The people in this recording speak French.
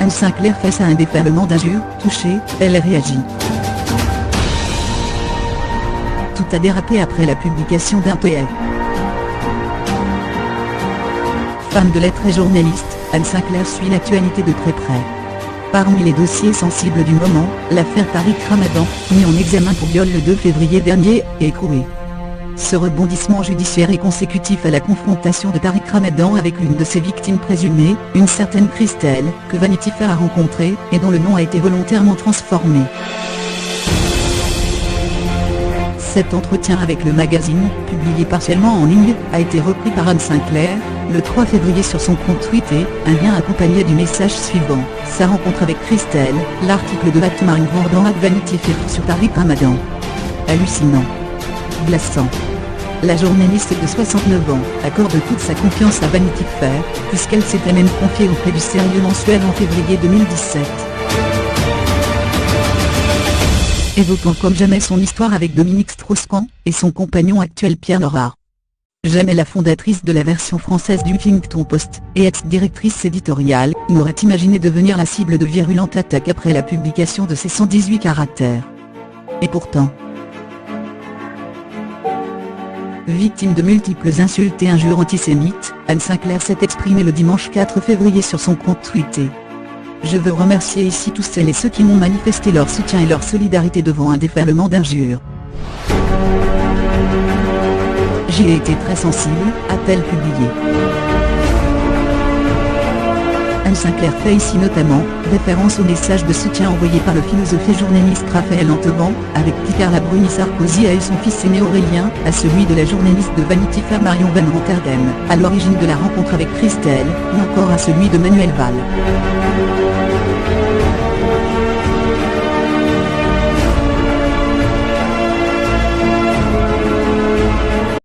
Anne Sinclair face à un déferlement d'injures. Touchée, elle réagit. Tout a dérapé après la publication d'un tweet. Femme de lettres et journaliste, Anne Sinclair suit l'actualité de très près. Parmi les dossiers sensibles du moment, l'affaire Tariq Ramadan, mis en examen pour viol le 2 février dernier, est écrouée. Ce rebondissement judiciaire est consécutif à la confrontation de Tariq Ramadan avec l'une de ses victimes présumées, une certaine Christelle, que Vanity Fair a rencontrée, et dont le nom a été volontairement transformé. Cet entretien avec le magazine, publié partiellement en ligne, a été repris par Anne Sinclair, le 3 février sur son compte Twitter, un lien accompagné du message suivant: sa rencontre avec Christelle, l'article de Marine Bourdon à Vanity Fair sur Tariq Ramadan. Hallucinant. Glaçant. La journaliste de 69 ans accorde toute sa confiance à Vanity Fair, puisqu'elle s'était même confiée auprès du sérieux mensuel en février 2017. Évoquant comme jamais son histoire avec Dominique Strauss-Kahn, et son compagnon actuel Pierre Nora. Jamais la fondatrice de la version française du Huffington Post, et ex-directrice éditoriale, n'aurait imaginé devenir la cible de virulentes attaques après la publication de ses 118 caractères. Et pourtant, victime de multiples insultes et injures antisémites, Anne Sinclair s'est exprimée le dimanche 4 février sur son compte Twitter. Je veux remercier ici tous celles et ceux qui m'ont manifesté leur soutien et leur solidarité devant un déferlement d'injures. J'y ai été très sensible, a-t-elle publié. Anne Sinclair fait ici notamment référence au message de soutien envoyé par le philosophe et journaliste Raphaël Antevant, avec qui Carla Bruni Sarkozy a eu son fils aîné Aurélien, à celui de la journaliste de Vanity Fair Marion Van Rotterdaem, à l'origine de la rencontre avec Christelle, ou encore à celui de Manuel Valls.